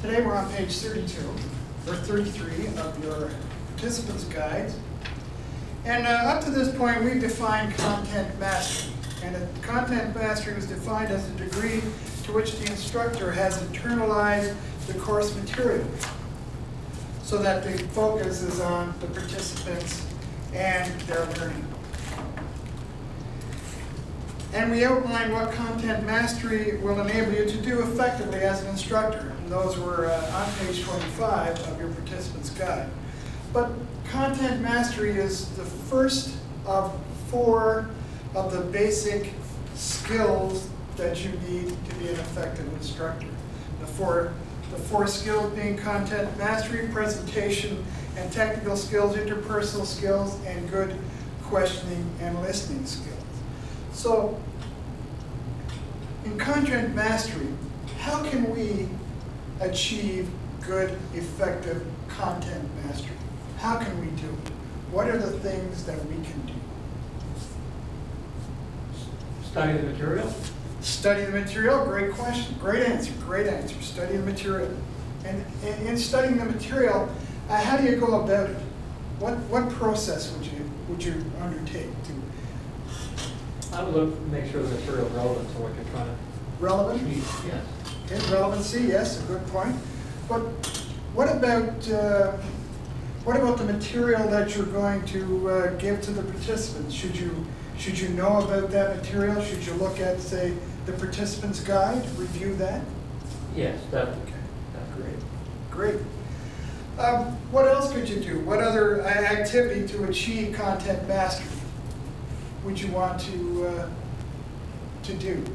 Today we're on page 32, or 33 of your participant's guides. And up to this point, we've defined content mastery. And content mastery was defined as the degree to which the instructor has internalized the course material, so that the focus is on the participants and their learning. And we outline what content mastery will enable you to do effectively as an instructor. And those were on page 25 of your participant's guide. But content mastery is the first of 4 of the basic skills that you need to be an effective instructor. The four skills being content mastery, presentation and technical skills, interpersonal skills, and good questioning and listening skills. So, in content mastery, how can we achieve good, effective content mastery? How can we do it? What are the things that we can do? Study the material. Study the material, great question, great answer, great answer. Study the material. And in studying the material, how do you go about it? What process would you undertake to? I would look to make sure the material is relevant to what you're trying to Relevant? treat. Yes. Okay, relevancy, yes, a good point. But what about the material that you're going to give to the participants? Should you know about that material? Should you look at, say, the participant's guide, review that? Yes, that's great. Great. What else could you do? What other activity to achieve content mastery would you want to do?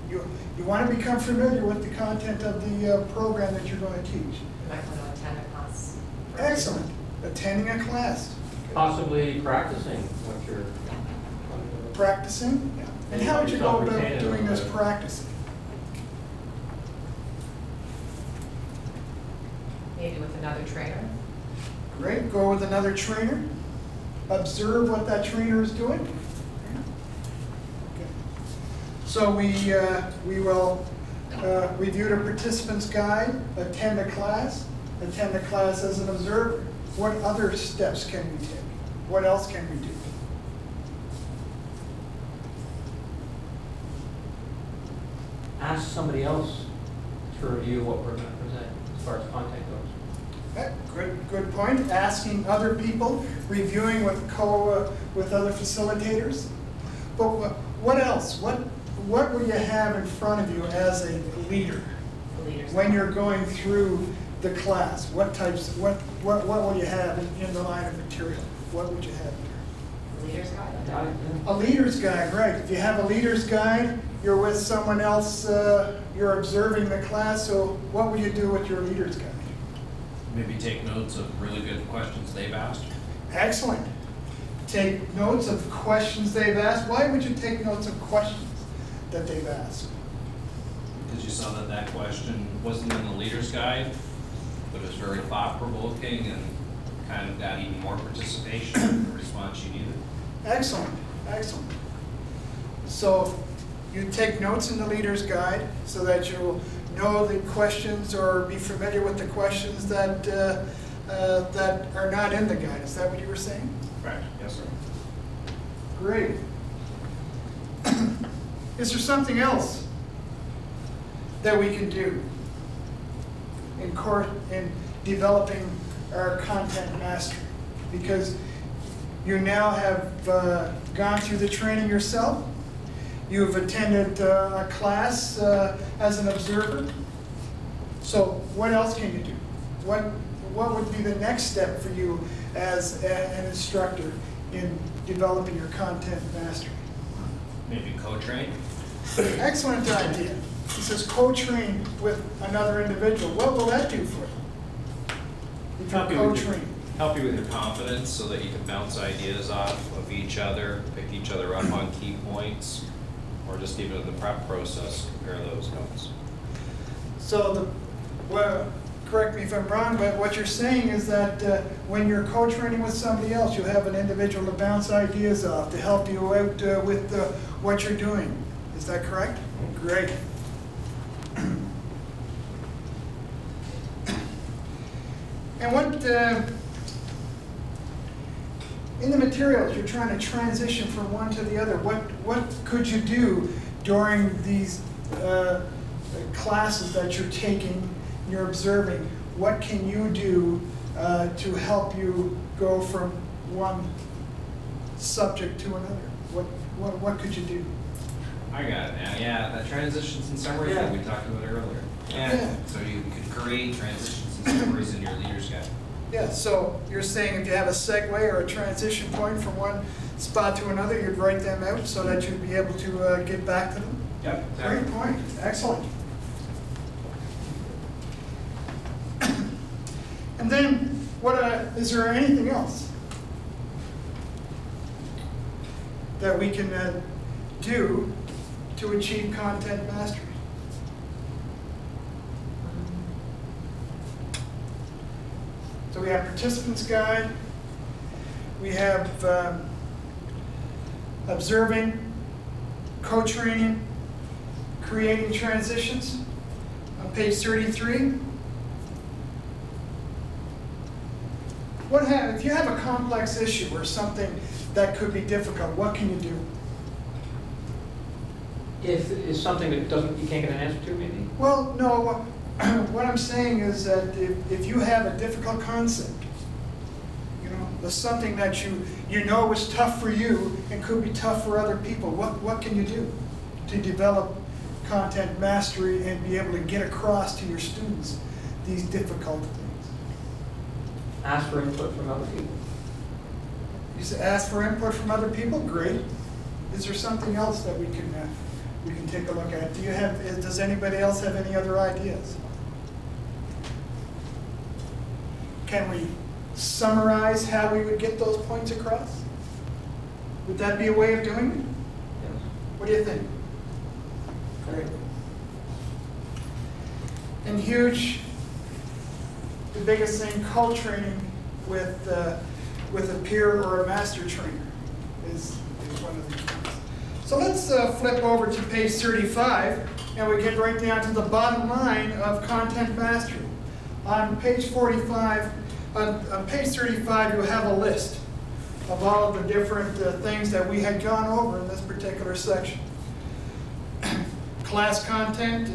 You want to become familiar with the content of the program that you're going to teach. You might want to attend a class. Excellent. Attending a class. Possibly practicing what you're Practicing? Yeah. And how would you go about doing this practicing? Maybe with another trainer. Great. Go with another trainer. Observe what that trainer is doing. Okay. So we will review the participant's guide, attend a class as an observer. What other steps can we take? What else can we do? ask somebody else to review what we're going to present as far as content goes. Okay, good point. Asking other people, reviewing with other facilitators. But what else? What will you have in front of you as a leader when you're going through the class? What will you have in the line of material? What would you have there? Leader's guide. A leader's guide, right. If you have a leader's guide, you're with someone else, you're observing the class, so what would you do with your leader's guide? Maybe take notes of really good questions they've asked. Excellent. Take notes of questions they've asked. Why would you take notes of questions that they've asked? Because you saw that question wasn't in the leader's guide, but it was very thought-provoking and kind of got even more participation in the response you needed. Excellent, excellent. So you take notes in the leader's guide so that you'll know the questions or be familiar with the questions that are not in the guide. Is that what you were saying? Correct. Yes, sir. Great. Is there something else that we can do in developing our content mastery? Because you now have gone through the training yourself. You've attended a class as an observer. So what else can you do? What would be the next step for you as an instructor in developing your content mastery? Maybe co-train. Excellent idea. He says co-train with another individual. What will that do for you? If you co-train. Help you with your confidence so that you can bounce ideas off of each other, pick each other up on key points, or just even in the prep process, compare those notes. So, correct me if I'm wrong, but what you're saying is that when you're co-training with somebody else, you have an individual to bounce ideas off, to help you out with what you're doing. Is that correct? Great. And what, in the materials, you're trying to transition from one to the other. What could you do during these classes that you're taking, you're observing? What can you do to help you go from one subject to another? What could you do? I got it now, yeah, that transitions and summaries that we talked about earlier. Yeah. So you could create transitions and summaries in your leader's guide. Yeah, so you're saying if you have a segue or a transition point from one spot to another, you'd write them out so that you'd be able to get back to them? Yep. Great point, excellent. And then, is there anything else that we can do to achieve content mastery? So we have participants guide, we have observing, co-training, creating transitions on page 33. If you have a complex issue or something that could be difficult, what can you do? If it's something that you can't get an answer to, maybe? Well, no, what I'm saying is that if you have a difficult concept, there's something that you know is tough for you and could be tough for other people, what can you do to develop content mastery and be able to get across to your students these difficult things? Ask for input from other people. You say ask for input from other people? Great. Is there something else that we can take a look at? Does anybody else have any other ideas? Can we summarize how we would get those points across? Would that be a way of doing it? Yes. What do you think? Great. And huge, the biggest thing, co-training with a peer or a master trainer is one of the keys. So let's flip over to page 35, and we get right down to the bottom line of content mastery. On page 45, on page 35, you have a list of all of the different things that we had gone over in this particular section. Class content,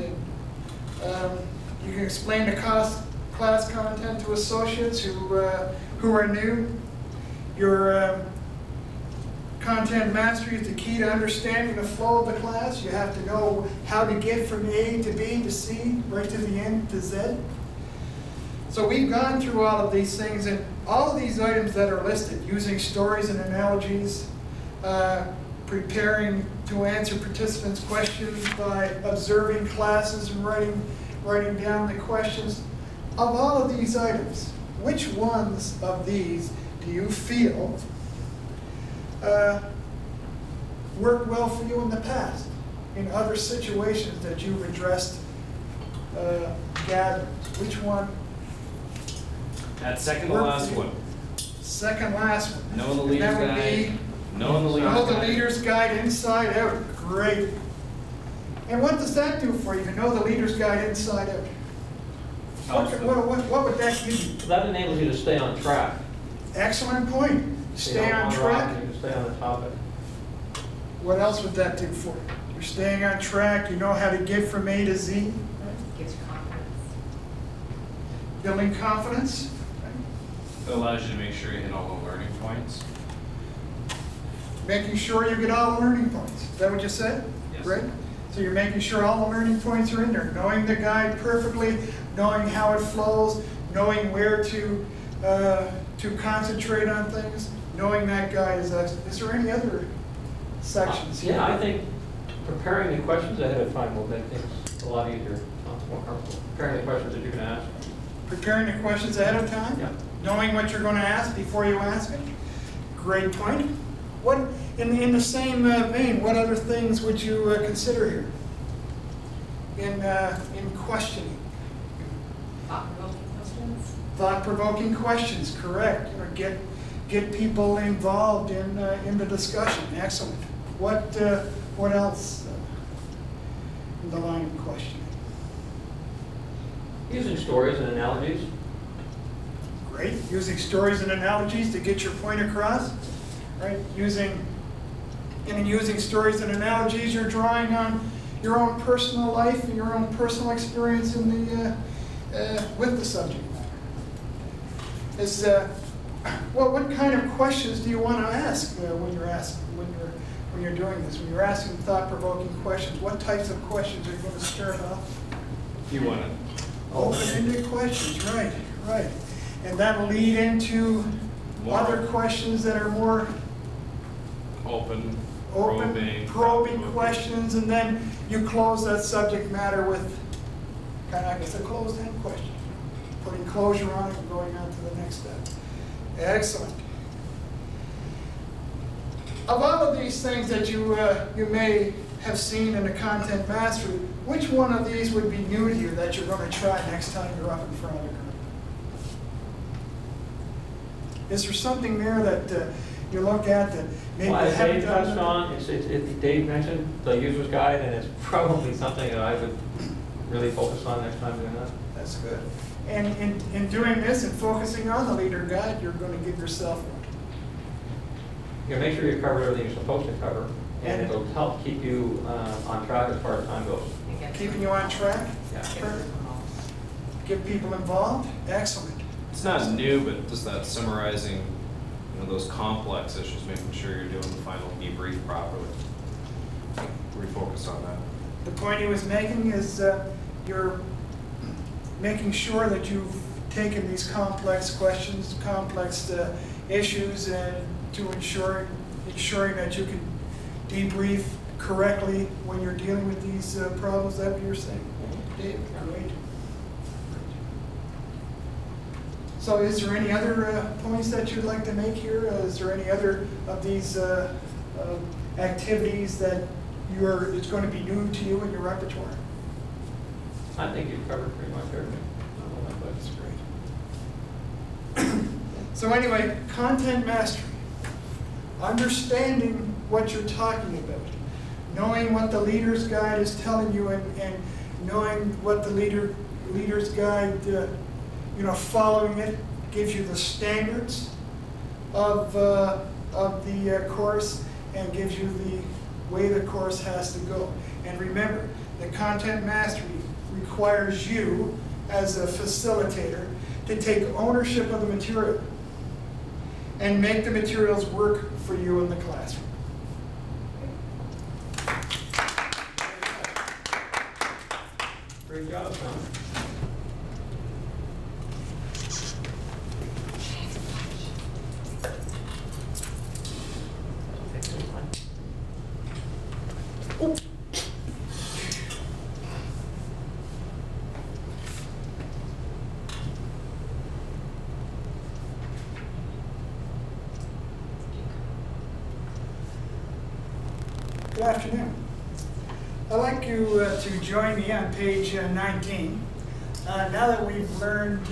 you can explain the class content to associates who are new. Your content mastery is the key to understanding the flow of the class. You have to know how to get from A to B to C, right to the end to Z. So we've gone through all of these things, and all of these items that are listed, using stories and analogies, preparing to answer participants' questions by observing classes and writing down the questions. Of all of these items, which ones of these do you feel worked well for you in the past, in other situations that you've addressed gatherings? Which one? That second to last one. Second last one. Know the leader's And that would guide. be Know the leader's Know the guide. Leader's Guide inside out. Great. And what does that do for you, to know the Leader's Guide inside out? What would that give you? That enables you to stay on track. Excellent point. Stay on track. You can stay on the topic. What else would that do for you? You're staying on track, you know how to get from A to Z, right? Gives you confidence. Building confidence. It allows you to make sure you hit all the learning points. Making sure you get all the learning points. Is that what you said? Yes. Right? So you're making sure all the learning points are in there, knowing the guide perfectly, knowing how it flows, knowing where to concentrate on things, knowing that guide is excellent. Is there any other sections here? Yeah, I think preparing the questions ahead of time will make things a lot easier, more comfortable. Preparing the questions that you're going to ask. Preparing the questions ahead of time? Yeah. Knowing what you're going to ask before you ask it? Great point. What, in the same vein, what other things would you consider here in questioning? Thought-provoking questions. Thought-provoking questions, correct. Get people involved in the discussion. Excellent. What else in the line of questioning? Using stories and analogies. Great. Using stories and analogies to get your point across, right? In using stories and analogies, you're drawing on your own personal life and your own personal experience in with the subject matter. Well, what kind of questions do you want to ask when you're doing this? When you're asking thought-provoking questions, what types of questions are you going to start off? You want to Open-ended questions, right. And that'll lead into other questions that are more open, probing questions, and then you close that subject matter with kind of, I guess, a closed-end question. Putting closure on it and going on to the next step. Excellent. Of all of these things that you may have seen in the content mastery, which one of these would be new to you that you're going to try next time you're up in front of a group? Is there something there that you look at that maybe Well, you as haven't Dave done? touched on, if Dave mentioned the user's guide, and it's probably something that I would really focus on next time doing that. That's good. And in doing this and focusing on the leader guide, you're going to give yourself one. You know, make sure you cover everything you're supposed to cover, and it'll help keep you on track as far as time goes. Keeping you on track. Yeah. Perfect. Get people involved. Excellent. It's not new, but just that summarizing, those complex issues, making sure you're doing the final debrief properly. Refocus on that. The point he was making is you're making sure that you've taken these complex questions, complex issues, and to ensuring that you can debrief correctly when you're dealing with these problems. Is that what you're saying? Dave, great. So is there any other points that you'd like to make here? Is there any other of these activities that it's going to be new to you in your repertoire? I think you've covered pretty much everything. That's great. So anyway, content mastery. Understanding what you're talking about. Knowing what the leader's guide is telling you, and knowing what the leader's guide, following it gives you the standards of the course and gives you the way the course has to go. And remember, the content mastery requires you as a facilitator to take ownership of the material and make the materials work for you in the classroom. Great job, Tom. Good afternoon. I'd like you to join me on page 19. Now that we've learned,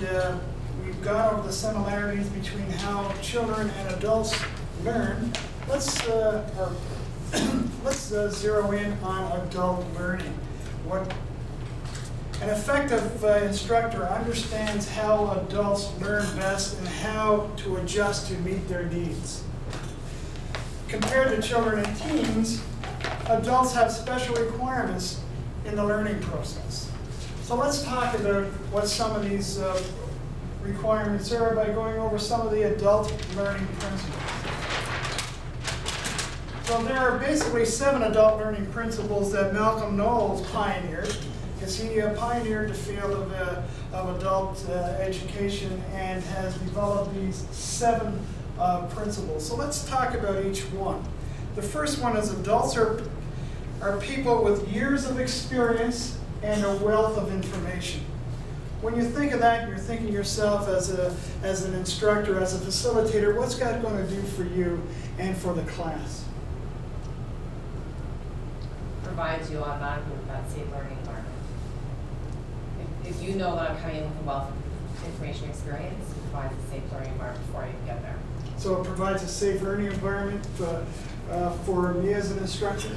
we've gone over the similarities between how children and adults learn, let's zero in on adult learning. An effective instructor understands how adults learn best and how to adjust to meet their needs. Compared to children and teens, adults have special requirements in the learning process. So let's talk about what some of these requirements are by going over some of the adult learning principles. So there are basically 7 adult learning principles that Malcolm Knowles pioneered, because he pioneered the field of adult education and has developed these 7 principles. So let's talk about each one. The first one is adults are people with years of experience and a wealth of information. When you think of that, you're thinking yourself as an instructor, as a facilitator, what's that going to do for you and for the class? Provides you automatically with that safe learning environment. If you know that I'm coming in with a wealth of information experience, it provides a safe learning environment before you get there. So it provides a safe learning environment for me as an instructor.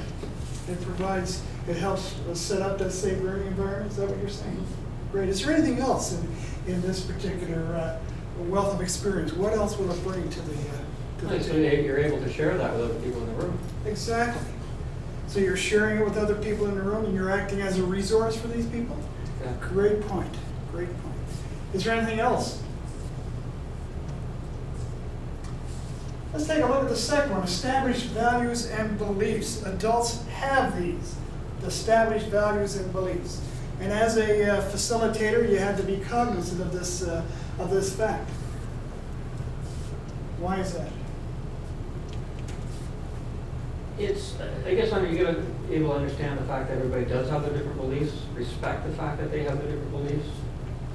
It helps set up that safe learning environment. Is that what you're saying? Great. Is there anything else in this particular wealth of experience, what else will it bring to the So table? you're able to share that with other people in the room. Exactly. So you're sharing it with other people in the room and you're acting as a resource for these people? Yeah. Great point, great point. Is there anything else? Let's take a look at the second one, established values and beliefs. Adults have these, the established values and beliefs. And as a facilitator, you have to be cognizant of this fact. Why is that? It's, I guess, you gotta be able to understand the fact that everybody does have their different beliefs, respect the fact that they have their different beliefs,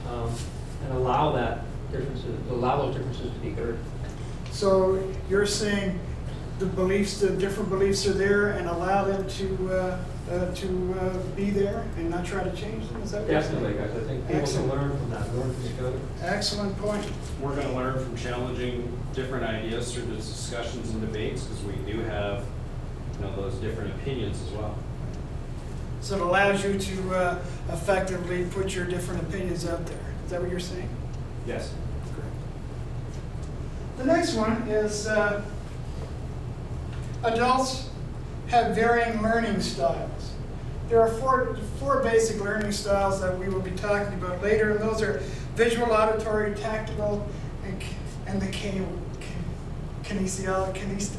and allow those differences to be heard. So you're saying the beliefs, the different beliefs are there and allow them to be there and not try to change them? Is that what you're saying? Definitely, guys. I think people Excellent. can learn from that, learn from each other. Excellent point. We're going to learn from challenging different ideas through the discussions and debates, because we do have, those different opinions as well. So it allows you to effectively put your different opinions out there. Is that what you're saying? Yes. Correct. The next one is adults have varying learning styles. There are four basic learning styles that we will be talking about later, and those are visual, auditory, tactical, and the kinesistics.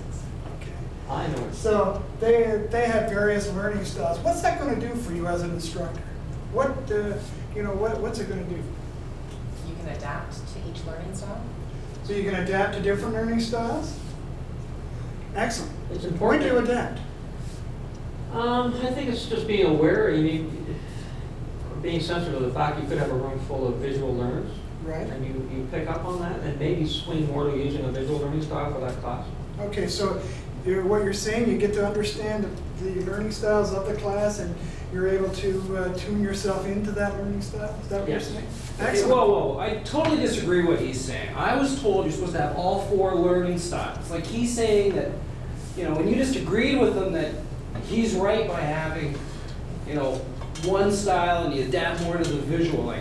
Okay. I know it's. So they have various learning styles. What's that going to do for you as an instructor? What's it going to do? You can adapt to each learning style. So you can adapt to different learning styles? Excellent. It's When important. do you adapt? I think it's just being aware. You need being sensitive to the fact you could have a room full of visual learners, Right. and you pick up on that, and maybe swing more to using a visual learning style for that class. Okay, so what you're saying, you get to understand the learning styles of the class, and you're able to tune yourself into that learning style? Is that what you're Yes. saying? Whoa, Excellent. whoa, I totally disagree with what he's saying. I was told you're supposed to have all four learning styles. Like, he's saying that, when you just agreed with him that he's right by having, one style and you adapt more to the visual, like,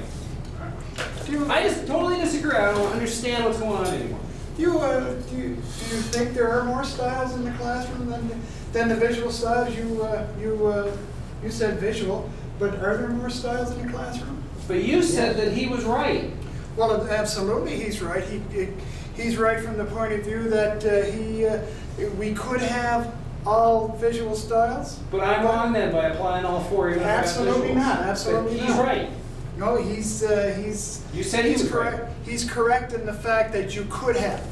I just totally disagree. I don't understand what's going on anymore. Do you think there are more styles in the classroom than the visual styles? You said visual, but are there more styles in the classroom? But you said that he was right. Well, absolutely, he's right. He's right from the point of view that we could have all visual styles. But I'm wrong then by applying all four. Even if I have Absolutely visuals. not, absolutely But he's not. right. No, he's You said he was correct. right. He's correct in the fact that you could have,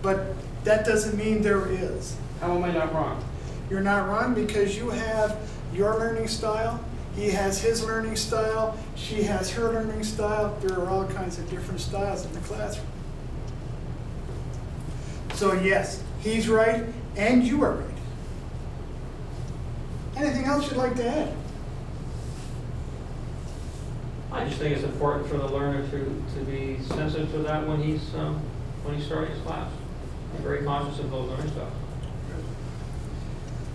but that doesn't mean there is. How am I not wrong? You're not wrong because you have your learning style, he has his learning style, she has her learning style. There are all kinds of different styles in the classroom. So yes, he's right and you are right. Anything else you'd like to add? I just think it's important for the learner to be sensitive to that when he's starting his class. Be very conscious of those learning styles.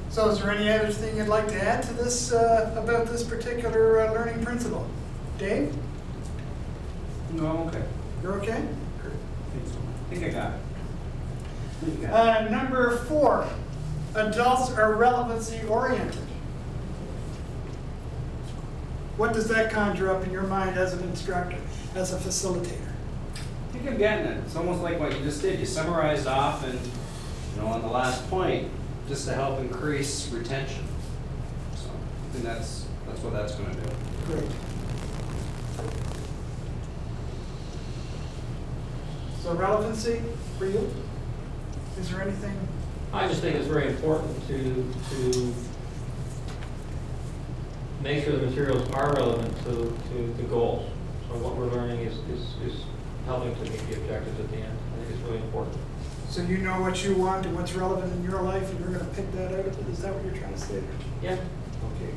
So is there any other thing you'd like to add to this, about this particular learning principle? Dave, No, I'm okay. you're okay? I think I got it. Number 4, adults are relevancy oriented. What does that conjure up in your mind as an instructor, as a facilitator? I think I'm getting it. It's almost like what you just did. You summarized off and, on the last point, just to help increase retention. So I think that's what that's going to do. Great. So relevancy for you? Is there anything? I just think it's very important to make sure the materials are relevant to the goals. So what we're learning is helping to meet the objectives at the end. I think it's really important. So you know what you want and what's relevant in your life, and you're going to pick that out of it? Is that what you're trying to say there? Yeah. Okay.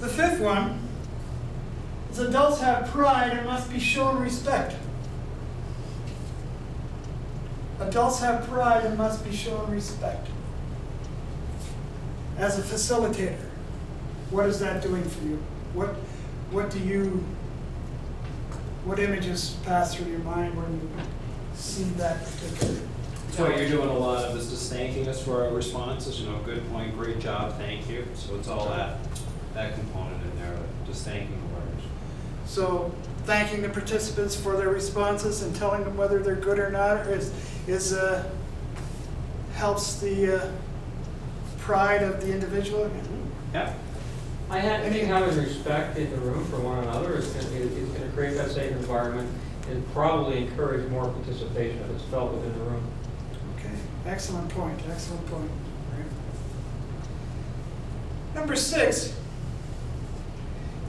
The 5th one is adults have pride and must be shown respect. Adults have pride and must be shown respect. As a facilitator, what is that doing for you? what images pass through your mind when you see that particular? So what you're doing a lot of is just thanking us for our responses, good point, great job, thank you. So it's all that component in there, just thanking the learners. So thanking the participants for their responses and telling them whether they're good or not helps the pride of the individual. Yeah. I think having respect in the room for one another is going to create that safe environment and probably encourage more participation if it's felt within the room. Okay, excellent point, excellent point. Right. Number 6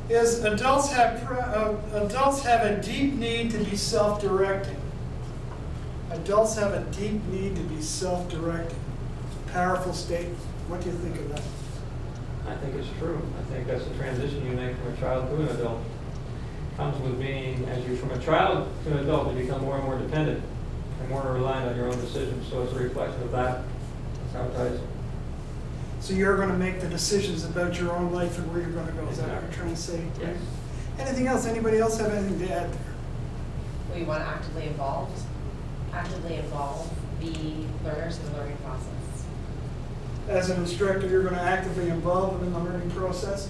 is adults have a deep need to be self-directing. Adults have a deep need to be self-directing. Powerful statement. What do you think of that? I think it's true. I think that's the transition you make from a child to an adult. Comes with being, from a child to an adult, you become more and more dependent and more reliant on your own decisions. So it's a reflection of that. That's how it ties. So you're going to make the decisions about your own life and where you're going to go. Is that what you're trying to say? Yes. Anything else? Anybody else have anything to add there? We want to actively involve the learners in the learning process. As an instructor, you're going to actively involve them in the learning process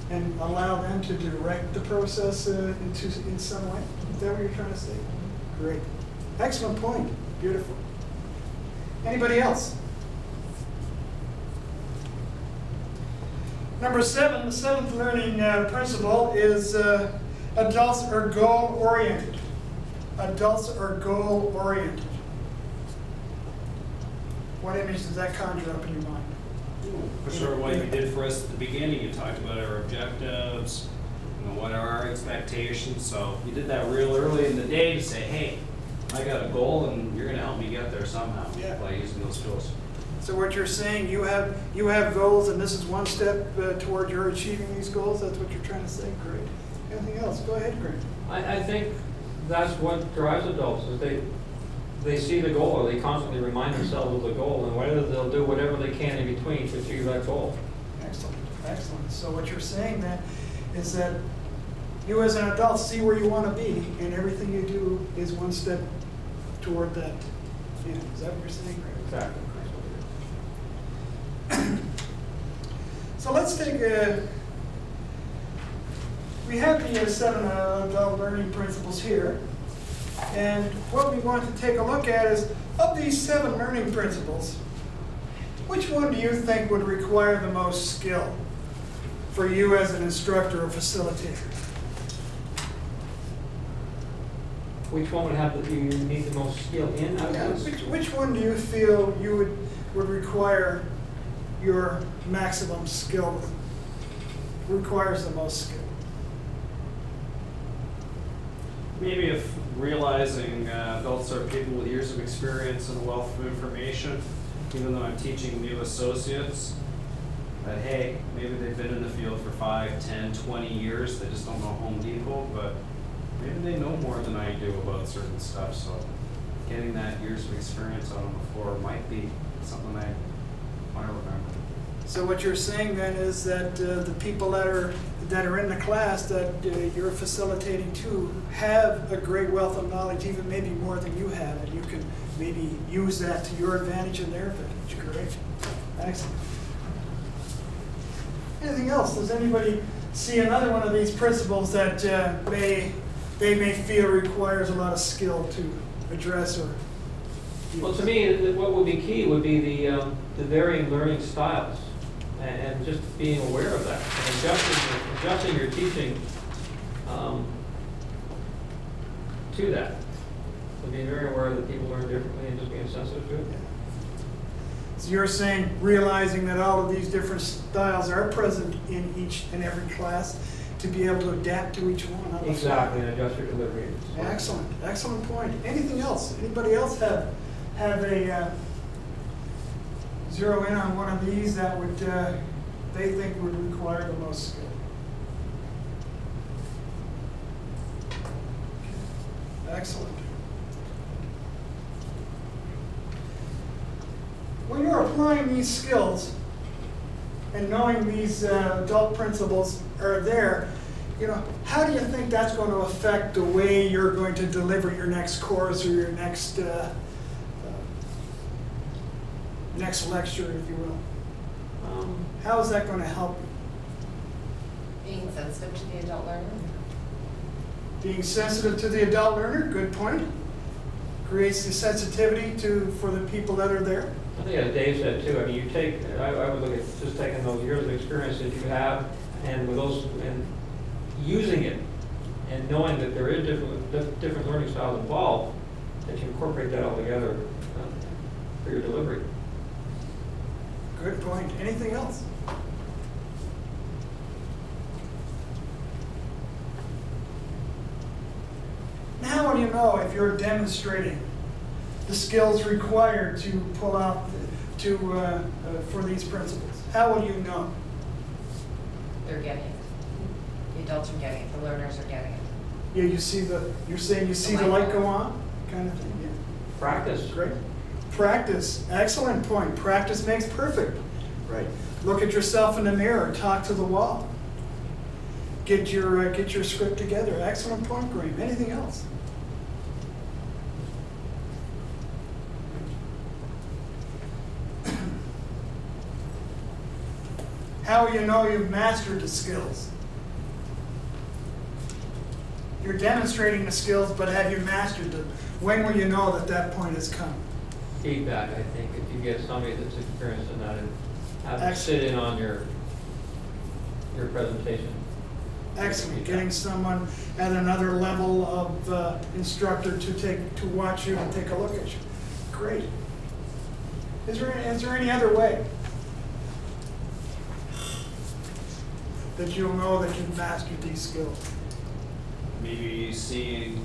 and allow them to direct the process in some way. Is that what you're trying to say? Great. Excellent point. Beautiful. Anybody else? Number 7, the 7th learning principle is adults are goal-oriented. Adults are goal-oriented. What image does that conjure up in your mind? Sort of what you did for us at the beginning, you talked about our objectives, what are our expectations. So you did that real early in the day to say, hey, I got a goal and you're going to help me get there somehow by using those tools. So what you're saying, you have goals, and this is one step toward your achieving these goals. That's what you're trying to say. Great. Anything else? Go ahead, Greg. I think that's what drives adults, is they see the goal, or they constantly remind themselves of the goal, and whether they'll do whatever they can in between to achieve that goal. Excellent, excellent. So what you're saying then is that you as an adult see where you want to be, and everything you do is one step toward that. Yeah, is that what you're saying, Greg? Exactly. So let's take we have the 7 adult learning principles here. And what we want to take a look at is, of these 7 learning principles, which one do you think would require the most skill for you as an instructor or facilitator? Which one would you need the most skill in? Which one do you feel you would require your maximum skill, requires the most skill? Maybe if realizing adults are people with years of experience and a wealth of information, even though I'm teaching new associates, that hey, maybe they've been in the field for 5, 10, 20 years, they just don't know Home Depot, but maybe they know more than I do about certain stuff, so getting that years of experience out on the floor might be something I want to remember. So what you're saying then is that the people that are in the class that you're facilitating to have a great wealth of knowledge, even maybe more than you have, and you can maybe use that to your advantage and their advantage. Great. Excellent. Anything else? Does anybody see another one of these principles that they may feel requires a lot of skill to address or use? Well, to me, what would be key would be the varying learning styles. And just being aware of that, and adjusting your teaching to that. So being very aware that people learn differently and just being sensitive to it. So you're saying realizing that all of these different styles are present in each and every class to be able to adapt to each one. Exactly, and adjust your delivery. Excellent, excellent point. Anything else? Anybody else have a zero in on one of these that would they think would require the most skill? Excellent. When you're applying these skills and knowing these adult principles are there, you know, how do you think that's going to affect the way you're going to deliver your next course or your next next lecture, if you will? How is that going to help you? Being sensitive to the adult learner. Being sensitive to the adult learner, good point. Creates the sensitivity for the people that are there. I think as Dave said too, I mean, you take, I would look at just taking those years of experience that you have and with those, and using it and knowing that there is different learning styles involved, that you incorporate that all together for your delivery. Good point. Anything else? Now, how do you know if you're demonstrating the skills required to pull out for these principles? How will you know? They're getting it. The adults are getting it, the learners are getting it. Yeah, you're saying you see the light go on, kind of thing. Yeah. Practice. Great. Practice. Excellent point. Practice makes perfect. Right. Look at yourself in the mirror. Talk to the wall. Get your script together. Excellent point, Graham. Anything else? How will you know you've mastered the skills? You're demonstrating the skills, but have you mastered them? When will you know that that point has come? Feedback, I think, if you get somebody that's experienced in that and have them Excellent. sit in on your presentation. Excellent. Getting someone at another level of instructor to watch you and take a look at you. Great. Is there any other way that you'll know that you've mastered these skills? Maybe seeing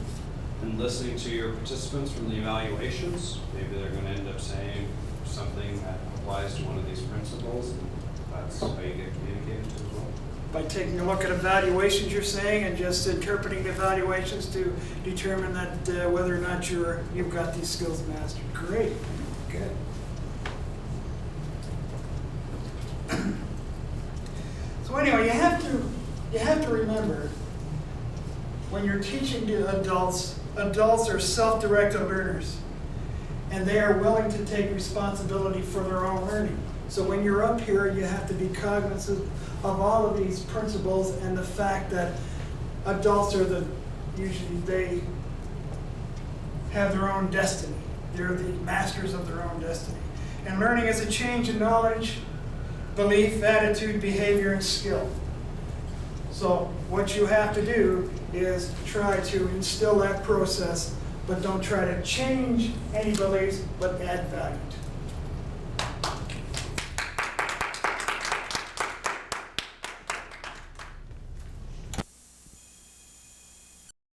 and listening to your participants from the evaluations. Maybe they're going to end up saying something that applies to one of these principles, and that's how you get communicated to as well. By taking a look at evaluations, you're saying, and just interpreting the evaluations to determine that whether or not you've got these skills mastered. Great. Good. So anyway, you have to remember, when you're teaching to adults are self-directed learners, and they are willing to take responsibility for their own learning. So when you're up here, you have to be cognizant of all of these principles and the fact that adults are usually they have their own destiny. They're the masters of their own destiny. And learning is a change in knowledge, belief, attitude, behavior, and skill. So what you have to do is try to instill that process, but don't try to change any beliefs, but add value to it.